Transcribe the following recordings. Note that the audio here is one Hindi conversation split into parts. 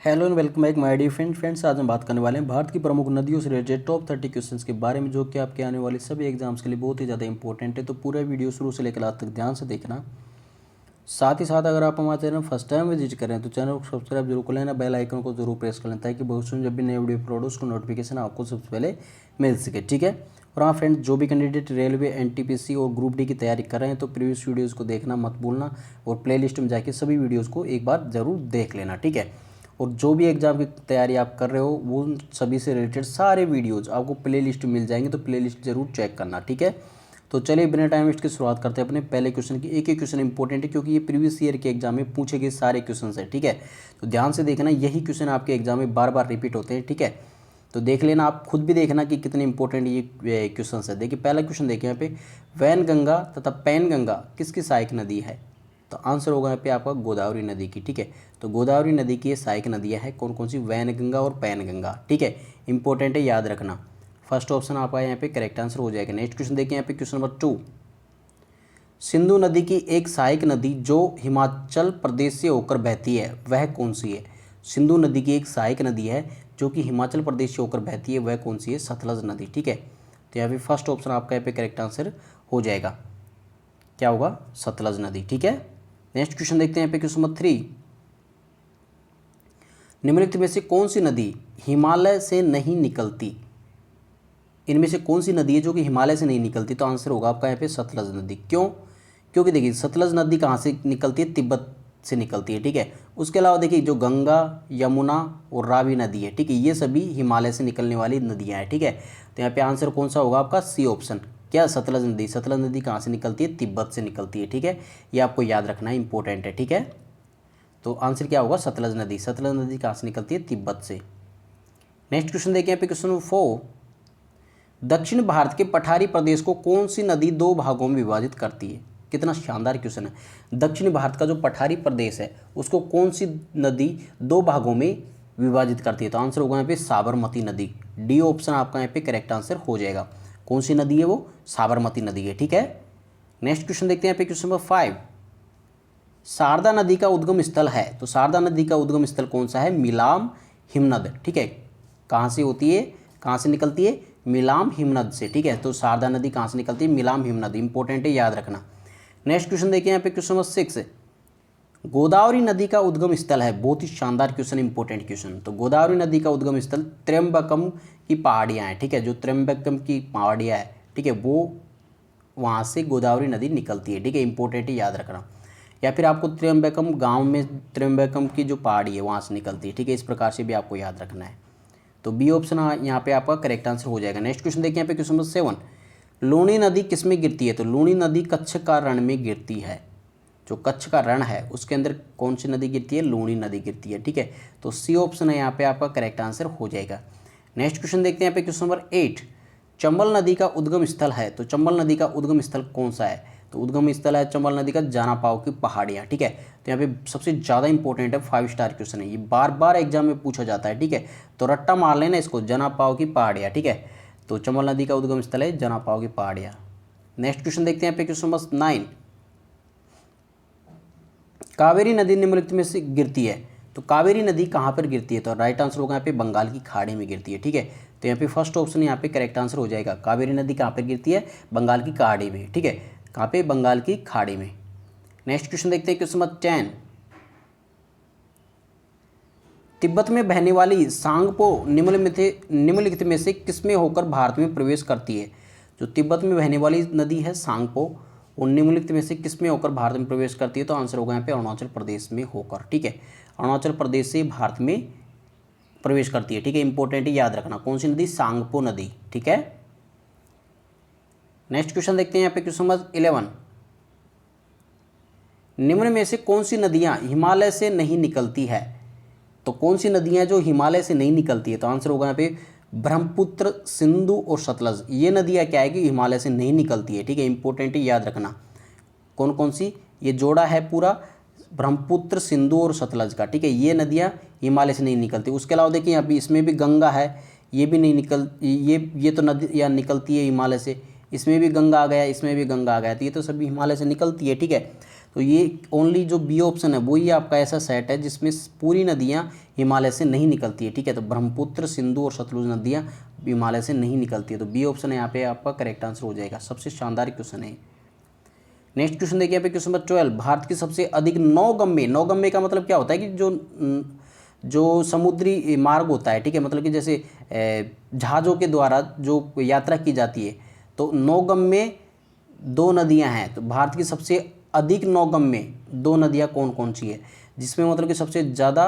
Hello and welcome back my dear friends. आज हम बात करने वाले हैं भारत की प्रमुख नदियों से रिलेटेड टॉप 30 क्वेश्चंस के बारे में, जो कि आपके आने वाले सभी एग्जाम्स के लिए बहुत ही ज़्यादा इंपॉर्टेंट है। तो पूरा वीडियो शुरू से लेकर लास्ट तक ध्यान से देखना। साथ ही साथ अगर आप हमारे चैनल फर्स्ट टाइम विजिट करें तो चैनल को सब्सक्राइब जरूर कर लेना, बेल आइकन को जरूर प्रेस कर लेना, ताकि भविष्य में जब भी नए वीडियो अपलोड हो उसको नोटिफिकेशन आपको सबसे पहले मिल सके। ठीक है। और हाँ फ्रेंड्स, जो भी कैंडिडेट रेलवे, एनटीपीसी और ग्रुप डी की तैयारी कर रहे हैं तो प्रीवियस वीडियोज़ को देखना मत भूलना, और प्लेलिस्ट में जाके सभी वीडियोज़ को एक बार ज़रूर देख लेना। ठीक है। और जो भी एग्ज़ाम की तैयारी आप कर रहे हो वो सभी से रिलेटेड सारे वीडियोज़ आपको प्लेलिस्ट में मिल जाएंगे, तो प्लेलिस्ट ज़रूर चेक करना। ठीक है। तो चलिए बिना टाइम वेस्ट की शुरुआत करते हैं अपने पहले क्वेश्चन की। एक क्वेश्चन इंपॉर्टेंट है क्योंकि ये प्रीवियस ईयर के एग्जाम में पूछे गए सारे क्वेश्चन है। ठीक है। तो ध्यान से देखना, यही क्वेश्चन आपके एग्जाम में बार बार रिपीट होते हैं। ठीक है। तो देख लेना, आप खुद भी देखना कि कितने इंपॉर्टेंट ये क्वेश्चन है। देखिए पहला क्वेश्चन देखिए यहाँ पे, वैनगंगा तथा पैनगंगा किसकी सहायक नदी है? तो आंसर होगा यहाँ पे आपका गोदावरी नदी की। ठीक है। तो गोदावरी नदी की ये सहायक नदियाँ हैं कौन कौन सी? वैनगंगा और पैनगंगा। ठीक है, इंपॉर्टेंट है, याद रखना। फर्स्ट ऑप्शन आपका यहाँ पे करेक्ट आंसर हो जाएगा। नेक्स्ट क्वेश्चन देखिए यहाँ पे, क्वेश्चन नंबर 2। सिंधु नदी की एक सहायक नदी जो हिमाचल प्रदेश से होकर बहती है वह कौन सी है? सिंधु नदी की एक सहायक नदी है जो कि हिमाचल प्रदेश से होकर बहती है, वह कौन सी है? सतलज नदी। ठीक है। तो यहाँ पे फर्स्ट ऑप्शन आपका यहाँ पे करेक्ट आंसर हो जाएगा। क्या होगा? सतलज नदी। ठीक है। नेक्स्ट क्वेश्चन देखते हैं यहाँ पे, क्वेश्चन नंबर 3। निम्नलिखित में से कौन सी नदी हिमालय से नहीं निकलती? इनमें से कौन सी नदी है जो कि हिमालय से नहीं निकलती? तो आंसर होगा आपका यहाँ पे सतलज नदी। क्यों? क्योंकि देखिए सतलज नदी कहाँ से निकलती है? तिब्बत से निकलती है। ठीक है। उसके अलावा देखिए जो गंगा, यमुना और रावी नदी है, ठीक है, ये सभी हिमालय से निकलने वाली नदियाँ हैं। ठीक है। तो यहाँ पे आंसर कौन सा होगा आपका? C option. क्या? सतलज नदी। सतलज नदी कहाँ से निकलती है? तिब्बत से निकलती है। ठीक है। ये आपको याद रखना है, इंपॉर्टेंट है। ठीक है। तो आंसर क्या होगा? सतलज नदी। सतलज नदी कहाँ से निकलती है? तिब्बत से। नेक्स्ट क्वेश्चन देखिए यहाँ पे, क्वेश्चन नंबर 4। दक्षिण भारत के पठारी प्रदेश को कौन सी नदी दो भागों में विभाजित करती है? कितना शानदार क्वेश्चन है। दक्षिण भारत का जो पठारी प्रदेश है उसको कौन सी नदी दो भागों में विभाजित करती है? तो आंसर होगा यहाँ पे साबरमती नदी। डी ऑप्शन आपका यहाँ पे करेक्ट आंसर हो जाएगा। कौन सी नदी है वो? साबरमती नदी है। ठीक है। नेक्स्ट क्वेश्चन देखते हैं यहाँ पे, क्वेश्चन नंबर 5। शारदा नदी का उद्गम स्थल है, तो शारदा नदी का उद्गम स्थल कौन सा है? मिलाम हिमनद। ठीक है। कहाँ से होती है? कहाँ से निकलती है? मिलाम हिमनद से। ठीक है। तो शारदा नदी कहाँ से निकलती है? मिलाम हिमनद। इंपॉर्टेंट है, याद रखना। नेक्स्ट क्वेश्चन देखिए यहाँ पे, क्वेश्चन नंबर 6। गोदावरी नदी का उद्गम स्थल है, बहुत ही शानदार क्वेश्चन, इंपॉर्टेंट क्वेश्चन। तो गोदावरी नदी का उद्गम स्थल त्र्यंबकम की पहाड़ियाँ हैं। ठीक है। जो त्र्यंबकम की पहाड़ियाँ है, ठीक है, वो वहाँ से गोदावरी नदी निकलती है। ठीक है, इंपॉर्टेंट है, याद रखना। या फिर आपको त्र्यंबकम गांव में त्र्यंबकम की जो पहाड़ी है वहाँ से निकलती है। ठीक है। इस प्रकार से भी आपको याद रखना है। तो बी ऑप्शन यहाँ पे आपका करेक्ट आंसर हो जाएगा। नेक्स्ट क्वेश्चन देखिए यहाँ पे, क्वेश्चन नंबर 7। लूणी नदी किस में गिरती है? तो लूणी नदी कच्छ का रण में गिरती है। जो कच्छ का रण है उसके अंदर कौन सी नदी गिरती है? लूणी नदी गिरती है। ठीक है। तो सी ऑप्शन है यहाँ पे आपका करेक्ट आंसर हो जाएगा। नेक्स्ट क्वेश्चन देखते हैं यहाँ पे, क्वेश्चन नंबर 8। चंबल नदी का उद्गम स्थल है, तो चंबल नदी का उद्गम स्थल कौन सा है? तो उद्गम स्थल है चंबल नदी का जानापाव की पहाड़ियाँ। ठीक है। तो यहाँ पे सबसे ज़्यादा इंपॉर्टेंट है, 5 स्टार क्वेश्चन है, ये बार बार एग्जाम में पूछा जाता है। ठीक है। तो रट्टा मार लेना इसको, जानापाव की पहाड़ियाँ। ठीक है। तो चंबल नदी का उद्गम स्थल है जानापाव की पहाड़ियाँ। नेक्स्ट क्वेश्चन देखते हैं यहाँ पे, क्वेश्चन नंबर 9। कावेरी नदी निम्नलिखित में से गिरती है, तो कावेरी नदी कहाँ पर गिरती है? तो राइट आंसर होगा यहाँ पे बंगाल की खाड़ी में गिरती है। ठीक है। तो यहाँ पे फर्स्ट ऑप्शन यहाँ पे करेक्ट आंसर हो जाएगा। कावेरी नदी कहाँ पर गिरती है? बंगाल की खाड़ी में। ठीक है। कहाँ पे? बंगाल की खाड़ी में। नेक्स्ट क्वेश्चन देखते हैं, क्वेश्चन नंबर 10। तिब्बत में बहने वाली सांगपो निम्नलिखित में से किसमें होकर भारत में प्रवेश करती है? जो तिब्बत में बहने वाली नदी है सांगपो, वो निम्नलिखित में से किसमें होकर भारत में प्रवेश करती है? तो आंसर होगा यहाँ पे अरुणाचल प्रदेश में होकर। ठीक है। अरुणाचल प्रदेश से भारत में प्रवेश करती है। ठीक है, इंपॉर्टेंट है, याद रखना। कौन सी नदी? सांगपो नदी। ठीक है। नेक्स्ट क्वेश्चन देखते हैं यहाँ पे, क्वेश्चन नंबर 11। निम्न में से कौन सी नदियाँ हिमालय से नहीं निकलती है? तो कौन सी नदियाँ जो हिमालय से नहीं निकलती है? तो आंसर होगा यहाँ पे ब्रह्मपुत्र, सिंधु और सतलज। ये नदियाँ क्या है कि हिमालय से नहीं निकलती है। ठीक है, इंपॉर्टेंट है, याद रखना। कौन कौन सी? ये जोड़ा है पूरा ब्रह्मपुत्र, सिंधु और सतलज का। ठीक है। ये नदियाँ हिमालय से नहीं निकलती। उसके अलावा देखिए यहाँ भी इसमें भी गंगा है, ये भी नहीं निकल, ये तो नदियाँ निकलती है हिमालय से। इसमें भी गंगा आ गया, इसमें भी गंगा आ गया, तो ये तो सभी हिमालय से निकलती है। ठीक है। तो ये ओनली जो बी ऑप्शन है वही आपका ऐसा सेट है जिसमें पूरी नदियाँ हिमालय से नहीं निकलती है, ठीक है। तो ब्रह्मपुत्र, सिंधु और सतलुज नदियाँ हिमालय से नहीं निकलती है, तो बी ऑप्शन यहाँ पे आपका करेक्ट आंसर हो जाएगा। सबसे शानदार क्वेश्चन है। नेक्स्ट क्वेश्चन देखिए यहाँ पे क्वेश्चन नंबर 12, भारत की सबसे अधिक नौगम्य का मतलब क्या होता है कि जो समुद्री मार्ग होता है, ठीक है, मतलब कि जैसे जहाज़ों के द्वारा जो यात्रा की जाती है, तो नौगम्य 2 नदियां हैं। तो भारत की सबसे अधिक नौगम्य 2 नदियां कौन कौन सी है, जिसमें मतलब कि सबसे ज़्यादा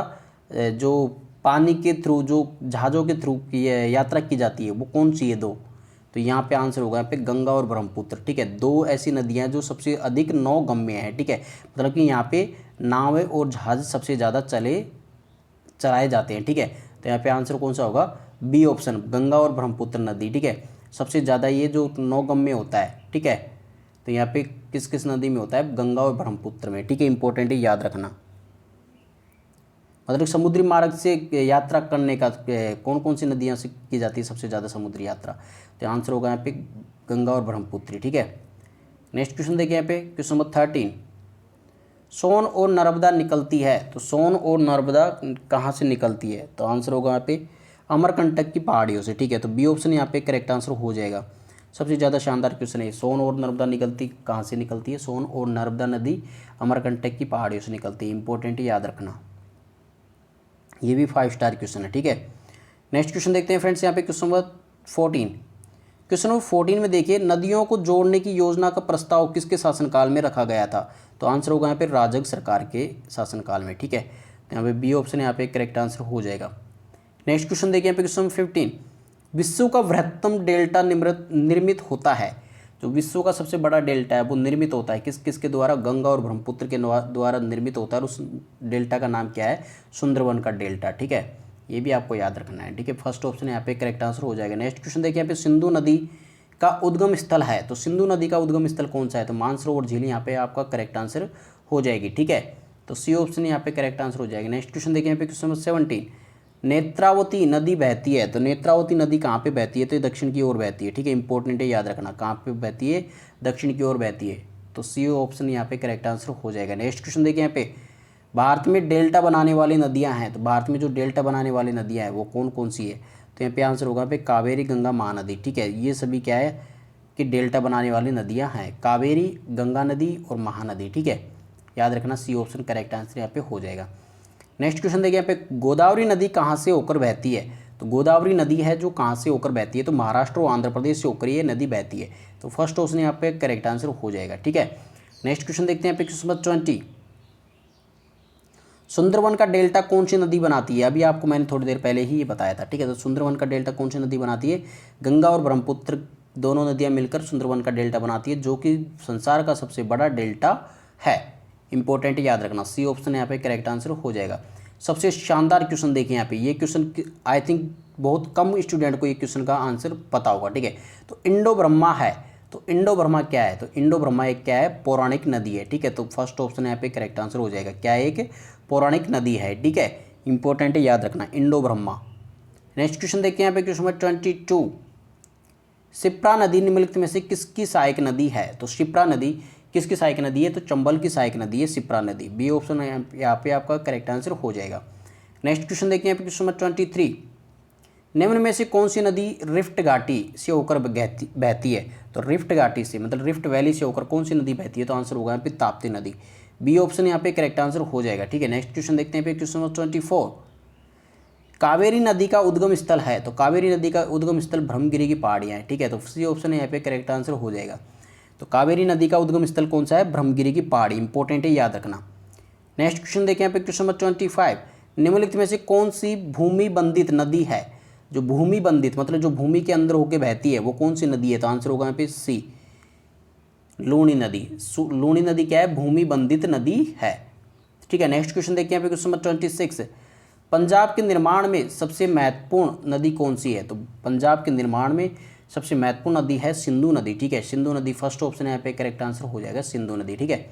जो पानी के थ्रू, जो जहाज़ों के थ्रू यात्रा की जाती है, वो कौन सी है 2? तो यहाँ पे आंसर होगा यहाँ पे गंगा और ब्रह्मपुत्र, ठीक है। 2 ऐसी नदियाँ जो सबसे अधिक नौगम्य हैं, ठीक है, मतलब कि यहाँ पे नावें और जहाज़ सबसे ज़्यादा चलाए जाते हैं, ठीक है। तो यहाँ पे आंसर कौन सा होगा? बी ऑप्शन, गंगा और ब्रह्मपुत्र नदी, ठीक है। सबसे ज़्यादा ये जो नौगम्य होता है, ठीक है, तो यहाँ पे किस किस नदी में होता है? गंगा और ब्रह्मपुत्र में, ठीक है। इंपॉर्टेंट है, याद रखना। मतलब समुद्री मार्ग से यात्रा करने का कौन कौन सी नदियाँ से की जाती है सबसे ज़्यादा समुद्री यात्रा? तो आंसर होगा यहाँ पे गंगा और ब्रह्मपुत्री, ठीक है। नेक्स्ट क्वेश्चन देखिए यहाँ पे क्वेश्चन नंबर 13, सोन और नर्मदा निकलती है, तो सोन और नर्मदा कहाँ से निकलती है? तो आंसर होगा यहाँ पे अमरकंटक की पहाड़ियों से, ठीक है। तो बी ऑप्शन यहाँ पे करेक्ट आंसर हो जाएगा। सबसे ज़्यादा शानदार क्वेश्चन है, सोन और नर्मदा निकलती कहाँ से निकलती है? सोन और नर्मदा नदी अमरकंटक की पहाड़ियों से निकलती है। इंपॉर्टेंट है, याद रखना। ये भी 5 स्टार क्वेश्चन है, ठीक है। नेक्स्ट क्वेश्चन देखते हैं फ्रेंड्स यहाँ पे क्वेश्चन नंबर 14। क्वेश्चन नंबर 14 में देखिए, नदियों को जोड़ने की योजना का प्रस्ताव किसके शासनकाल में रखा गया था? तो आंसर होगा यहाँ पे राजग सरकार के शासनकाल में, ठीक है। तो यहाँ पे बी ऑप्शन यहाँ पे करेक्ट आंसर हो जाएगा। नेक्स्ट क्वेश्चन देखिए यहाँ पे क्वेश्चन 15, विश्व का वृहत्तम डेल्टा निर्मित होता है। जो विश्व का सबसे बड़ा डेल्टा है वो निर्मित होता है किसके द्वारा? गंगा और ब्रह्मपुत्र के द्वारा निर्मित होता है, और उस डेल्टा का नाम क्या है? सुंदरवन का डेल्टा, ठीक है। ये भी आपको याद रखना है, ठीक है। फर्स्ट ऑप्शन यहाँ पे करेक्ट आंसर हो जाएगा। नेक्स्ट क्वेश्चन देखिए यहाँ पे, सिंधु नदी का उद्गम स्थल है, तो सिंधु नदी का उद्गम स्थल कौन सा है? तो मानसरोवर झील यहाँ पे आपका करेक्ट आंसर हो जाएगी, ठीक है। तो सी ऑप्शन यहाँ पे करेक्ट आंसर हो जाएगा। नेक्स्ट क्वेश्चन देखिए यहाँ पे क्वेश्चन नंबर 17, नेत्रावती नदी बहती है, तो नेत्रावती नदी कहाँ पे बहती है? तो ये दक्षिण की ओर बहती है, ठीक है। इंपॉर्टेंट है, याद रखना। कहाँ पे बहती है? दक्षिण की ओर बहती है। तो सी ऑप्शन यहाँ पे करेक्ट आंसर हो जाएगा। नेक्स्ट क्वेश्चन देखिए यहाँ पे, भारत में डेल्टा बनाने वाली नदियाँ हैं, तो भारत में जो डेल्टा बनाने वाली नदियाँ हैं वो कौन कौन सी है? तो यहाँ पे आंसर होगा पे कावेरी, गंगा, महानदी, ठीक है। ये सभी क्या है कि डेल्टा बनाने वाली नदियाँ हैं, कावेरी, गंगा नदी और महानदी, ठीक है। याद रखना, सी ऑप्शन करेक्ट आंसर यहाँ पे हो जाएगा। नेक्स्ट क्वेश्चन देखिए यहाँ पे, गोदावरी नदी कहाँ से होकर बहती है? तो गोदावरी नदी है जो कहाँ से होकर बहती है? तो महाराष्ट्र और आंध्र प्रदेश से होकर ये नदी बहती है। तो फर्स्ट ऑप्शन यहाँ पे करेक्ट आंसर हो जाएगा, ठीक है। नेक्स्ट क्वेश्चन देखते हैं यहाँ पे क्वेश्चन नंबर 20, सुंदरवन का डेल्टा कौन सी नदी बनाती है? अभी आपको मैंने थोड़ी देर पहले ही ये बताया था, ठीक है। तो सुंदरवन का डेल्टा कौन सी नदी बनाती है? गंगा और ब्रह्मपुत्र दोनों नदियाँ मिलकर सुंदरवन का डेल्टा बनाती है, जो कि संसार का सबसे बड़ा डेल्टा है। इंपॉर्टेंट, याद रखना। सी ऑप्शन यहाँ पे करेक्ट आंसर हो जाएगा। सबसे शानदार क्वेश्चन देखिए यहाँ पे, ये क्वेश्चन आई थिंक बहुत कम स्टूडेंट को ये क्वेश्चन का आंसर पता होगा, ठीक है। तो इंडो ब्रह्मा है, तो इंडो ब्रह्मा क्या है? तो इंडो ब्रह्मा एक क्या है? पौराणिक नदी है, ठीक है। तो फर्स्ट ऑप्शन यहाँ पे करेक्ट आंसर हो जाएगा। क्या है? एक पौराणिक नदी है, ठीक है। इंपॉर्टेंट है, याद रखना, इंडो ब्रह्मा। नेक्स्ट क्वेश्चन देखिए यहाँ पे क्वेश्चन नंबर 22, शिप्रा नदी निम्नलिखित में से किसकी सहायक नदी है? तो शिप्रा नदी किसकी सहायक नदी है? तो चंबल की सहायक नदी है शिप्रा नदी। बी ऑप्शन यहाँ पे आपका करेक्ट आंसर हो जाएगा। नेक्स्ट क्वेश्चन देखिए यहाँ पे क्वेश्चन नंबर 23, निम्न में से कौन सी नदी रिफ्ट घाटी से होकर बहती है? तो रिफ्ट घाटी से मतलब रिफ्ट वैली से होकर कौन सी नदी बहती है? तो आंसर होगा यहाँ पे ताप्ती नदी। बी ऑप्शन यहाँ पे करेक्ट आंसर हो जाएगा, ठीक है। नेक्स्ट क्वेश्चन देखते हैं पे क्वेश्चन नंबर 24, कावेरी नदी का उद्गम स्थल है, तो कावेरी नदी का उद्गम स्थल ब्रह्मगिरी की पहाड़ियाँ हैं, ठीक है। तो सी ऑप्शन यहाँ पे करेक्ट आंसर हो जाएगा। तो कावेरी नदी का उद्गम स्थल कौन सा है? ब्रह्मगिरी की पहाड़ी। इंपॉर्टेंट है, याद रखना। नेक्स्ट क्वेश्चन देखें यहाँ पे क्वेश्चन नंबर 25, निम्नलिखित में से कौन सी भूमि बंधित नदी है? जो भूमि बंधित मतलब जो भूमि के अंदर होकर बहती है वो कौन सी नदी है? तो आंसर होगा यहाँ पे सी, लूणी नदी। लूणी नदी क्या है? भूमि बंधित नदी है, ठीक है। नेक्स्ट क्वेश्चन देखिए यहाँ पे क्वेश्चन नंबर 26, पंजाब के निर्माण में सबसे महत्वपूर्ण नदी कौन सी है? तो पंजाब के निर्माण में सबसे महत्वपूर्ण नदी है सिंधु नदी, ठीक है। सिंधु नदी फर्स्ट ऑप्शन यहाँ पे करेक्ट आंसर हो जाएगा, सिंधु नदी, ठीक है।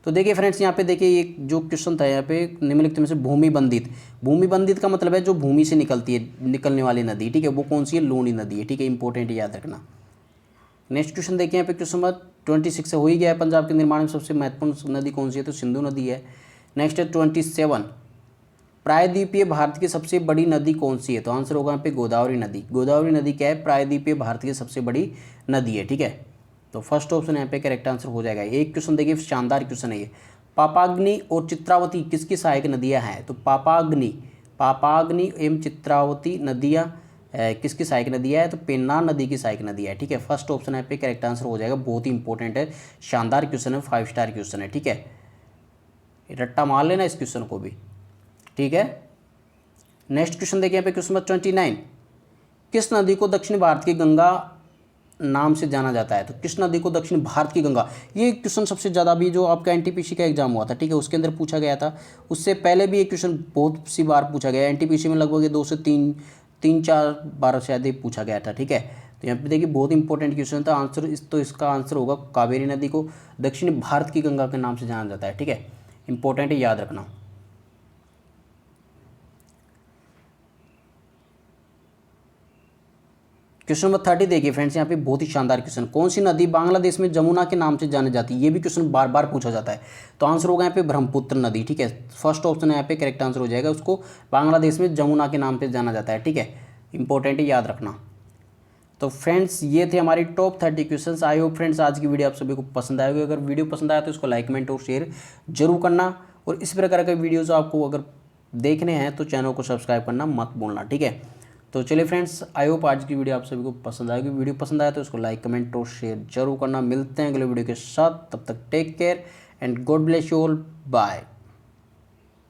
तो देखिए फ्रेंड्स यहाँ पे देखिए ये जो क्वेश्चन था यहाँ पे, निम्नलिखित में से भूमि बंधित का मतलब है जो भूमि से निकलने वाली नदी, ठीक है, वो कौन सी है? लूणी नदी है, ठीक है। इंपॉर्टेंट याद रखना। नेक्स्ट क्वेश्चन देखिए यहाँ पे क्वेश्चन नंबर 26 से हो ही गया है। पंजाब के निर्माण में सबसे महत्वपूर्ण नदी कौन सी है, तो सिंधु नदी है। नेक्स्ट है 27, प्रायद्वीपीय भारत की सबसे बड़ी नदी कौन सी है, तो आंसर होगा यहाँ पे गोदावरी नदी। गोदावरी नदी क्या है, प्रायद्वीपीय भारत की सबसे बड़ी नदी है, ठीक है। तो फर्स्ट ऑप्शन यहाँ पे करेक्ट आंसर हो जाएगा। एक क्वेश्चन देखिए, शानदार क्वेश्चन है ये। पापाग्नि और चित्रावती किसकी सहायक नदियाँ हैं, तो पापाग्नि एवं चित्रावती नदियाँ किसकी सहायक नदी है, तो पेन्नार नदी की सहायक नदी है, ठीक है। फर्स्ट ऑप्शन यहाँ पे करेक्ट आंसर हो जाएगा। बहुत ही इंपॉर्टेंट है, शानदार क्वेश्चन है, 5 स्टार क्वेश्चन है, ठीक है। रट्टा मार लेना इस क्वेश्चन को भी, ठीक है। नेक्स्ट क्वेश्चन देखिए यहाँ पे क्वेश्चन नंबर 29, किस नदी को दक्षिण भारत की गंगा नाम से जाना जाता है, तो किस नदी को दक्षिण भारत की गंगा। ये क्वेश्चन सबसे ज़्यादा भी जो आपका एनटीपीसी का एग्जाम हुआ था, ठीक है, उसके अंदर पूछा गया था। उससे पहले भी एक क्वेश्चन बहुत सी बार पूछा गया, एनटीपीसी में लगभग 2 से 3-4 बार शायद ही पूछा गया था, ठीक है। तो यहाँ पे देखिए बहुत इंपॉर्टेंट क्वेश्चन था। इसका आंसर होगा कावेरी नदी को दक्षिण भारत की गंगा के नाम से जाना जाता है, ठीक है। इंपॉर्टेंट है, याद रखना। क्वेश्चन नंबर 30 देखिए फ्रेंड्स, यहाँ पे बहुत ही शानदार क्वेश्चन, कौन सी नदी बांग्लादेश में जमुना के नाम से जानी जाती है। ये भी क्वेश्चन बार बार पूछा जाता है। तो आंसर होगा यहाँ पे ब्रह्मपुत्र नदी, ठीक है। फर्स्ट ऑप्शन यहाँ पे करेक्ट आंसर हो जाएगा। उसको बांग्लादेश में जमुना के नाम पे जाना जाता है, ठीक है। इंपॉर्टेंट है, याद रखना। तो फ्रेंड्स ये थे हमारी top 30 question. I hope friends आज की वीडियो आप सभी को पसंद आएगी। अगर वीडियो पसंद आया तो इसको लाइक, कमेंट और शेयर जरूर करना। और इस प्रकार के वीडियोज आपको अगर देखने हैं तो चैनल को सब्सक्राइब करना मत भूलना, ठीक है। तो चलिए फ्रेंड्स, आई होप आज की वीडियो आप सभी को पसंद आएगी। वीडियो पसंद आया तो इसको लाइक, कमेंट और शेयर जरूर करना। मिलते हैं अगले वीडियो के साथ, तब तक take care and God bless you all, bye.